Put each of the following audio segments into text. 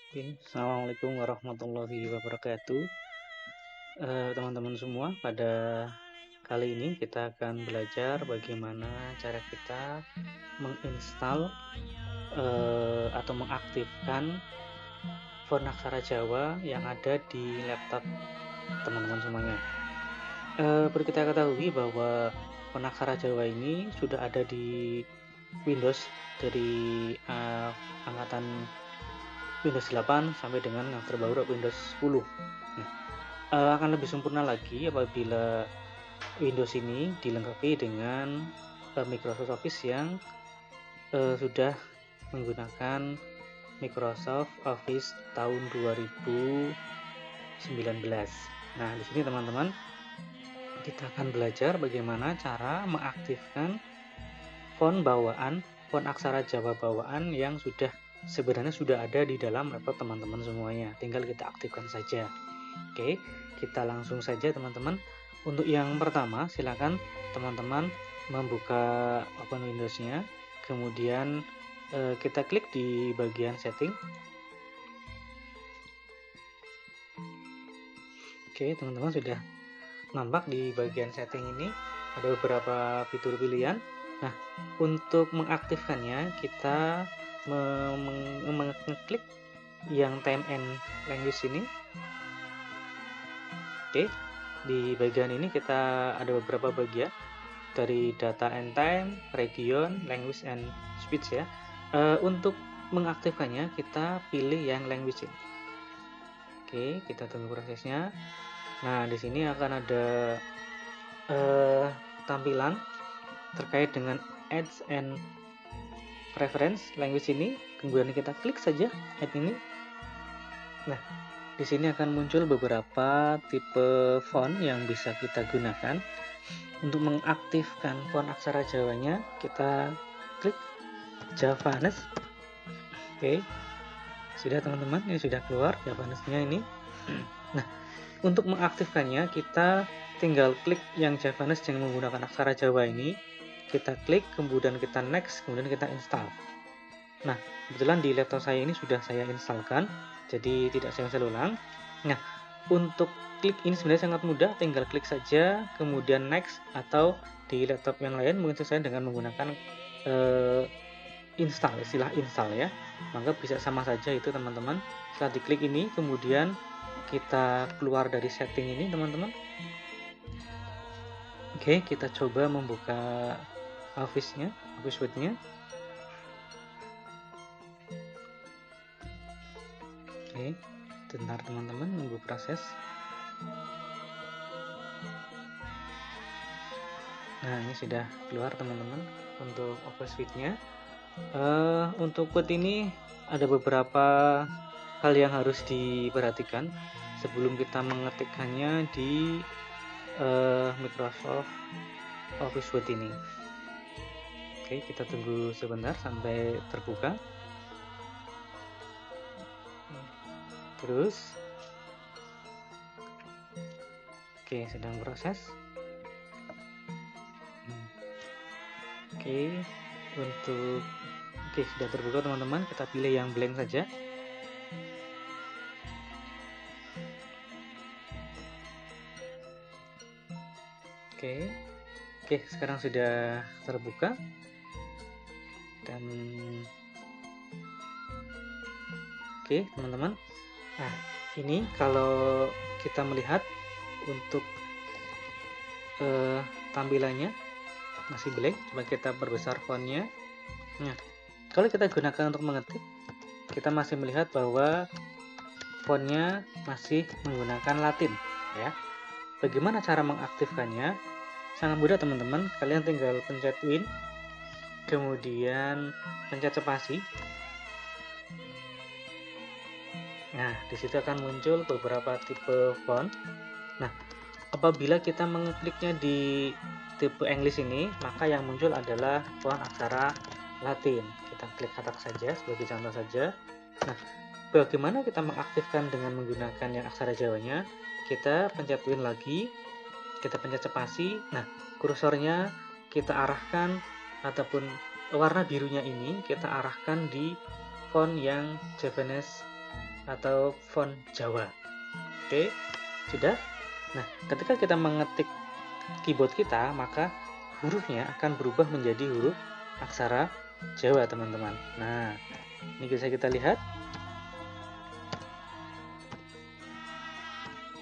Oke, Assalamualaikum warahmatullahi wabarakatuh. Teman-teman semua, pada kali ini kita akan belajar bagaimana cara kita menginstal atau mengaktifkan font aksara Jawa yang ada di laptop teman-teman semuanya. Perlu kita ketahui bahwa font aksara Jawa ini sudah ada di Windows dari angkatan Windows 8 sampai dengan yang terbaru Windows 10. Nah, akan lebih sempurna lagi apabila Windows ini dilengkapi dengan Microsoft Office yang sudah menggunakan Microsoft Office tahun 2019. Nah, di sini teman-teman kita akan belajar bagaimana cara mengaktifkan font aksara Jawa bawaan yang sebenarnya sudah ada di dalam laptop teman-teman semuanya. Tinggal kita aktifkan saja. Oke, kita langsung saja teman-teman. Untuk yang pertama, silakan teman-teman membuka open Windows-nya, kemudian kita klik di bagian setting. Oke, teman-teman sudah nampak di bagian setting ini ada beberapa fitur pilihan. Nah, untuk mengaktifkannya kita mengklik yang time and language ini. Oke, di bagian ini kita ada beberapa bagian dari data and time, region, language and speech ya. Untuk mengaktifkannya kita pilih yang language ini. Oke, kita tunggu prosesnya. Nah, di sini akan ada tampilan terkait dengan ads and preference language ini. Kemudian kita klik saja add ini. Nah, di sini akan muncul beberapa tipe font yang bisa kita gunakan. Untuk mengaktifkan font aksara Jawanya, kita klik Javanese. Oke, sudah teman-teman, ini sudah keluar Javanese-nya ini. Nah, untuk mengaktifkannya, kita tinggal klik yang Javanese dengan menggunakan aksara Jawa ini. Kita klik, kemudian kita next, kemudian kita install. Nah, kebetulan di laptop saya ini sudah saya instalkan, jadi tidak saya ulang. Nah, untuk klik ini sebenarnya sangat mudah, tinggal klik saja, kemudian next, atau di laptop yang lain mungkin sesuai dengan menggunakan istilah install ya. Maka bisa sama saja itu teman-teman. Setelah diklik ini, kemudian kita keluar dari setting ini teman-teman. Oke, kita coba membuka Office Suite-nya. Oke, bentar teman-teman, nunggu proses. Nah, ini sudah keluar teman-teman untuk Office Suite-nya. Untuk Word ini ada beberapa hal yang harus diperhatikan sebelum kita mengetikkannya di Microsoft Office Word ini. Oke, kita tunggu sebentar sampai terbuka. Terus, oke, sedang proses. Oke, sudah terbuka teman-teman. Kita pilih yang blank saja. Oke, sekarang sudah terbuka. Dan oke, teman-teman. Nah, ini kalau kita melihat untuk tampilannya masih blank, coba kita perbesar fontnya. Nah, kalau kita gunakan untuk mengetik, kita masih melihat bahwa fontnya masih menggunakan Latin ya. Bagaimana cara mengaktifkannya? Sangat mudah teman-teman, kalian tinggal pencet Win, kemudian pencet spasi. Nah, disitu akan muncul beberapa tipe font. Nah, apabila kita mengekliknya di tipe English ini, maka yang muncul adalah font aksara Latin. Kita klik atas saja sebagai contoh saja. Nah, bagaimana kita mengaktifkan dengan menggunakan yang aksara Jawanya? Kita pencet Win lagi, kita pencet spasi. Nah, kursornya kita arahkan ataupun warna birunya ini kita arahkan di font yang Javanese atau font Jawa. Oke, sudah. Nah, ketika kita mengetik keyboard kita, maka hurufnya akan berubah menjadi huruf aksara Jawa, teman-teman. Nah, ini bisa kita lihat.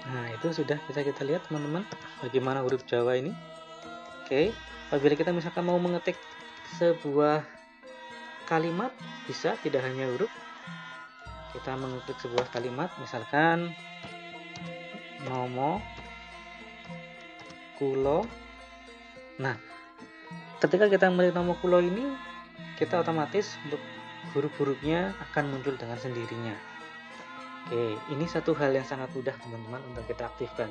Nah, itu sudah bisa kita lihat, teman-teman, bagaimana huruf Jawa ini. Oke, apabila kita misalkan mau mengetik sebuah kalimat, bisa tidak hanya huruf. Kita mengetik sebuah kalimat, misalkan nomo kulo. Nah, ketika kita mengetik nomo kulo ini, kita otomatis untuk huruf-hurufnya akan muncul dengan sendirinya. Oke, ini satu hal yang sangat mudah, teman-teman, untuk kita aktifkan.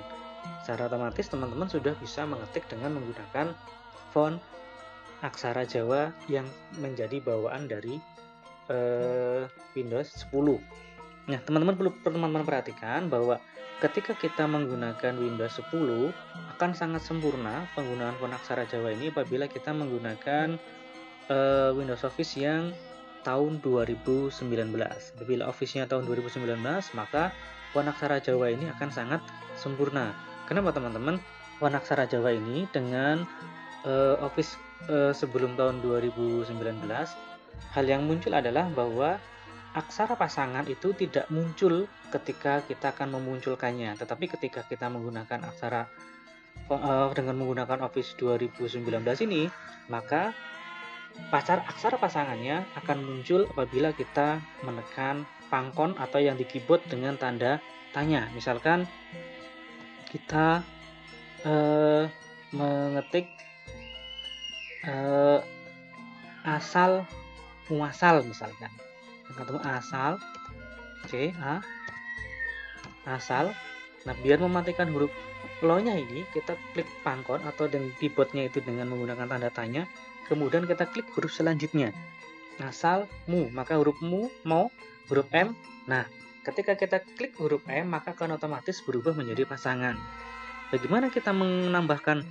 Secara otomatis teman-teman sudah bisa mengetik dengan menggunakan font aksara Jawa yang menjadi bawaan dari Windows 10. Nah, teman-teman perlu teman-teman perhatikan bahwa ketika kita menggunakan Windows 10 akan sangat sempurna penggunaan font aksara Jawa ini apabila kita menggunakan Windows Office yang tahun 2019. Apabila Office-nya tahun 2019, maka font aksara Jawa ini akan sangat sempurna. Kenapa, teman-teman? Font aksara Jawa ini dengan Office sebelum tahun 2019, hal yang muncul adalah bahwa aksara pasangan itu tidak muncul ketika kita akan memunculkannya, tetapi ketika kita menggunakan dengan menggunakan Office 2019 ini, maka aksara pasangannya akan muncul apabila kita menekan pangkon atau yang di keyboard dengan tanda tanya. Misalkan kita mengetik asal muasal, misalkan ketemu asal, asal. Nah, biar mematikan huruf lo-nya ini, kita klik pangkon atau dengan keyboardnya itu dengan menggunakan tanda tanya. Kemudian kita klik huruf selanjutnya, asal mu, maka huruf mu, mau, huruf M. Nah, ketika kita klik huruf M, maka akan otomatis berubah menjadi pasangan. Bagaimana kita menambahkan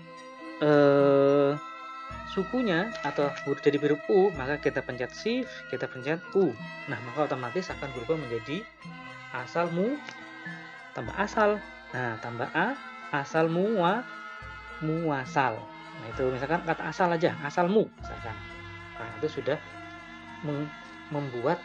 sukunya atau jadi huruf U, maka kita pencet Shift, kita pencet U. Nah, maka otomatis akan berubah menjadi asal mu, tambah asal. Nah, tambah A, asal muasal. Nah, itu misalkan kata asal aja, asalmu misalkan. Nah, itu sudah membuat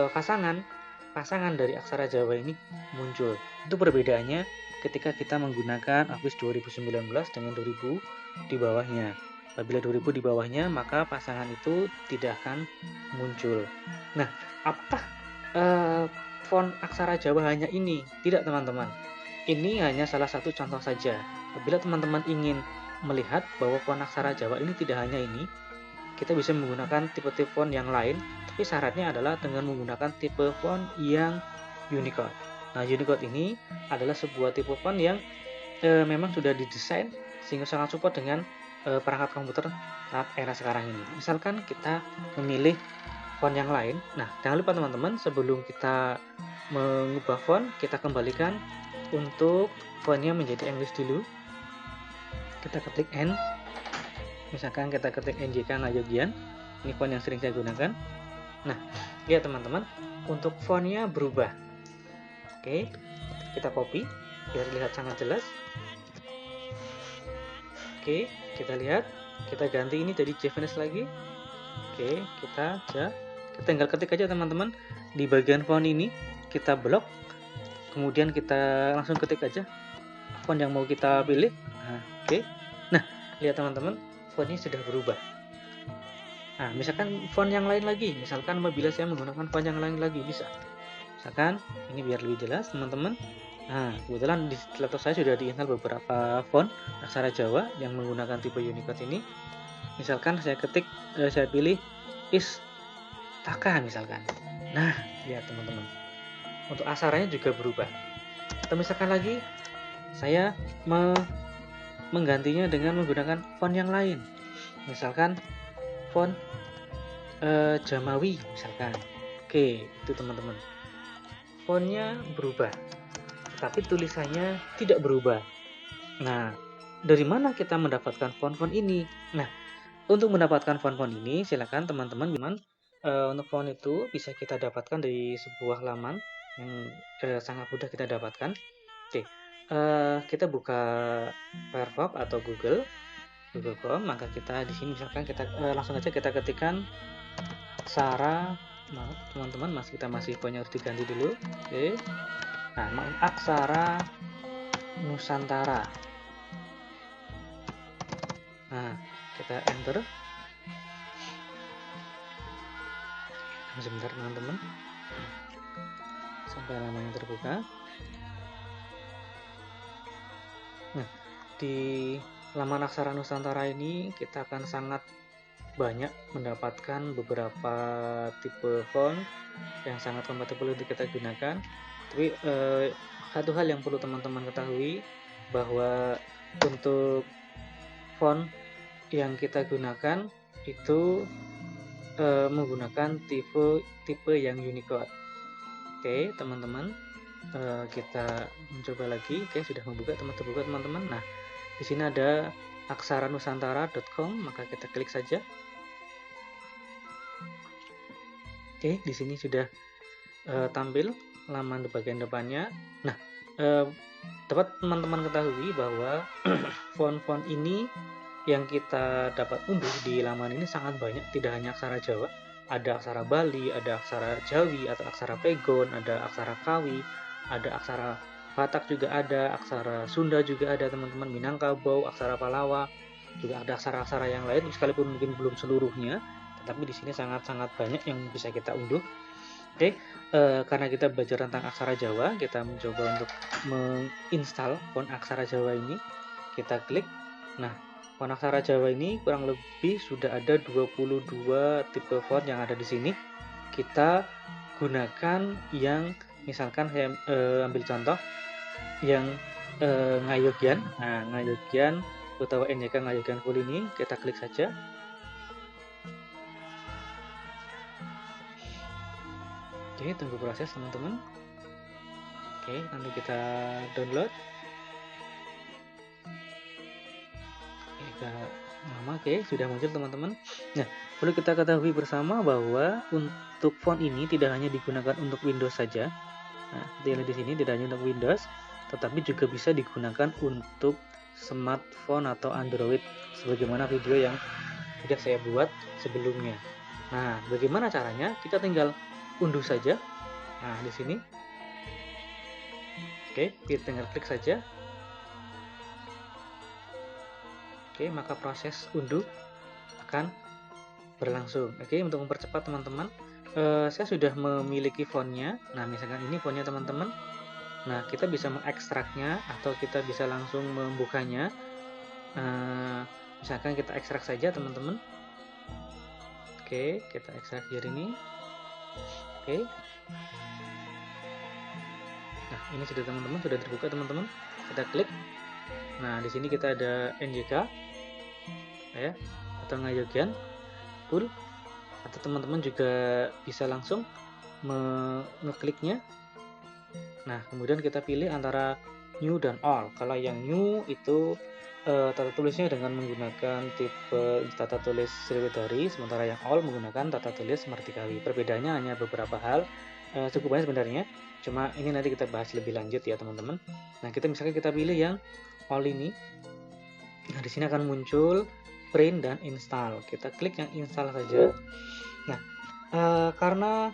pasangan dari aksara Jawa ini muncul. Itu perbedaannya ketika kita menggunakan Office 2019 dengan 2000 di bawahnya. Apabila 2000 di bawahnya, maka pasangan itu tidak akan muncul. Nah, apakah font aksara Jawa hanya ini? Tidak, teman-teman. Ini hanya salah satu contoh saja. Apabila teman-teman ingin melihat bahwa font aksara Jawa ini tidak hanya ini, kita bisa menggunakan tipe-tipe font yang lain, tapi syaratnya adalah dengan menggunakan tipe font yang Unicode. Nah, Unicode ini adalah sebuah tipe font yang memang sudah didesain sehingga sangat support dengan perangkat komputer saat era sekarang ini. Misalkan kita memilih font yang lain. Nah, jangan lupa teman-teman, sebelum kita mengubah font, kita kembalikan untuk fontnya menjadi English dulu. Kita ketik N. Misalkan kita ketik NJK Ngayogian. Ini font yang sering saya gunakan. Nah, lihat teman-teman, untuk fontnya berubah. Oke, kita copy biar terlihat sangat jelas. Oke, kita lihat, kita ganti ini jadi Javanese lagi. Oke, kita tinggal ketik aja teman-teman di bagian font ini, kita blok, kemudian kita langsung ketik aja font yang mau kita pilih. Nah, oke. Nah, lihat teman-teman, fontnya sudah berubah. Nah, misalkan font yang lain lagi, misalkan apabila saya menggunakan font yang lain lagi, bisa. Misalkan ini biar lebih jelas teman-teman. Nah, kebetulan di laptop saya sudah diinstal beberapa font aksara Jawa yang menggunakan tipe Unicode ini. Misalkan saya ketik, saya pilih Istaka misalkan. Nah, lihat teman-teman, untuk aksaranya juga berubah. Atau misalkan lagi saya menggantinya dengan menggunakan font yang lain, misalkan font Jamawi misalkan. Oke, itu teman-teman, fontnya berubah, tapi tulisannya tidak berubah. Nah, dari mana kita mendapatkan font-font ini? Nah, untuk mendapatkan font-font ini, silakan teman-teman untuk font itu bisa kita dapatkan dari sebuah laman yang sangat mudah kita dapatkan. Oke, kita buka Firefox atau Google Chrome, maka kita di sini misalkan kita langsung aja kita ketikkan aksara, maaf teman-teman, kita masih punya, harus diganti dulu. Oke, nah aksara Nusantara. Nah, kita enter. Sebentar teman-teman, sampai lamanya terbuka. Nah, di laman aksara Nusantara ini kita akan sangat banyak mendapatkan beberapa tipe font yang sangat kompatibel untuk kita gunakan. Tapi satu hal yang perlu teman-teman ketahui, bahwa untuk font yang kita gunakan itu menggunakan tipe yang Unicode. Oke teman-teman, kita mencoba lagi. Oke, sudah terbuka teman-teman. Nah, di sini ada aksaranusantara.com, maka kita klik saja. Oke, di sini sudah tampil laman di bagian depannya. Nah, dapat teman-teman ketahui bahwa font-font ini yang kita dapat unduh di laman ini sangat banyak, tidak hanya aksara Jawa, ada aksara Bali, ada aksara Jawi atau aksara Pegon, ada aksara Kawi, ada aksara Batak juga ada, aksara Sunda juga ada teman-teman, Minangkabau, aksara Palawa, juga ada aksara-aksara yang lain, sekalipun mungkin belum seluruhnya, tetapi di sini sangat-sangat banyak yang bisa kita unduh. Oke, karena kita belajar tentang aksara Jawa, kita mencoba untuk menginstal font aksara Jawa ini. Kita klik. Nah, font aksara Jawa ini kurang lebih sudah ada 22 tipe font yang ada di sini. Kita gunakan yang, misalkan saya ambil contoh yang Ngayogyan. Nah, Ngayogyan atau NYK Ngayogyan full ini kita klik saja. Oke, tunggu proses teman-teman. Oke, nanti kita download. Oke, sudah muncul teman-teman. Nah, perlu kita ketahui bersama bahwa untuk font ini tidak hanya digunakan untuk Windows saja. Nah, seperti di sini tidak hanya untuk Windows, tetapi juga bisa digunakan untuk smartphone atau Android, sebagaimana video yang sudah saya buat sebelumnya. Nah, bagaimana caranya? Kita tinggal unduh saja. Nah, di sini. Oke, kita tinggal klik saja. Oke, maka proses unduh akan berlangsung. Oke, untuk mempercepat teman-teman, saya sudah memiliki fontnya. Nah, misalkan ini fontnya teman-teman. Nah, kita bisa mengekstraknya atau kita bisa langsung membukanya. Misalkan kita ekstrak saja teman-teman. Oke, kita ekstrak dari ini. Oke. Nah, ini sudah teman-teman, sudah terbuka teman-teman. Kita klik. Nah, di sini kita ada NYK, ya, atau Ngayogyan full, atau teman-teman juga bisa langsung mengekliknya. Nah, kemudian kita pilih antara new dan all. Kalau yang new itu tata tulisnya dengan menggunakan tipe tata tulis Sriwedari, sementara yang all menggunakan tata tulis Martikawi. Perbedaannya hanya beberapa hal, cukup banyak sebenarnya. Cuma ini nanti kita bahas lebih lanjut ya teman-teman. Nah, misalkan kita pilih yang all ini. Nah, di sini akan muncul print dan install. Kita klik yang install saja. Nah, karena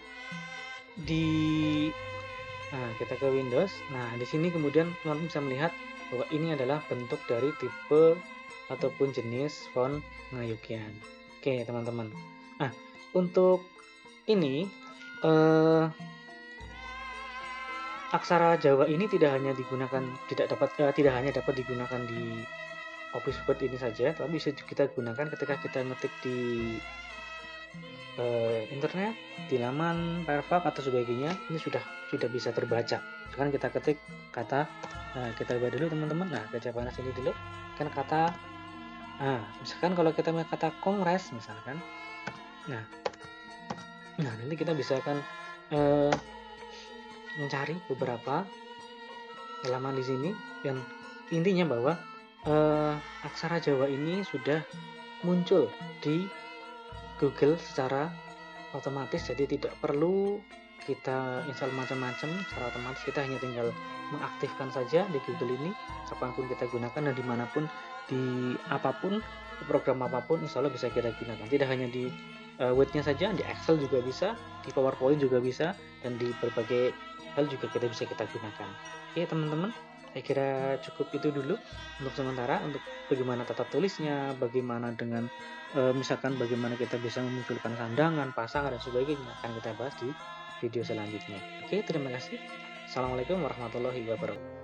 kita ke Windows. Nah, di sini kemudian teman-teman bisa melihat bahwa ini adalah bentuk dari tipe ataupun jenis font Ngayogyan. Oke, teman-teman. Nah, untuk ini aksara Jawa ini tidak hanya dapat digunakan di Office Word ini saja, tapi bisa kita gunakan ketika kita ngetik di internet, di laman Firefox atau sebagainya. Ini sudah bisa terbaca. Sekarang kita ketik kata, kita ubah dulu teman-teman. Nah, gajah panas ini dulu kan kata. Nah, misalkan kalau kita mau kata kongres misalkan. Nah, nanti kita bisa akan mencari beberapa halaman di sini yang intinya bahwa aksara Jawa ini sudah muncul di Google secara otomatis, jadi tidak perlu kita install macam-macam. Secara otomatis kita hanya tinggal mengaktifkan saja di Google ini kapanpun kita gunakan dan dimanapun, di apapun, program apapun insya Allah bisa kita gunakan. Tidak hanya di Word-nya saja, di Excel juga bisa, di PowerPoint juga bisa, dan di berbagai hal juga bisa kita gunakan. Oke teman-teman, saya kira cukup itu dulu untuk sementara, untuk bagaimana tata tulisnya, bagaimana dengan misalkan bagaimana kita bisa memunculkan sandangan, pasangan, dan sebagainya akan kita bahas di video selanjutnya. Oke, terima kasih. Assalamualaikum warahmatullahi wabarakatuh.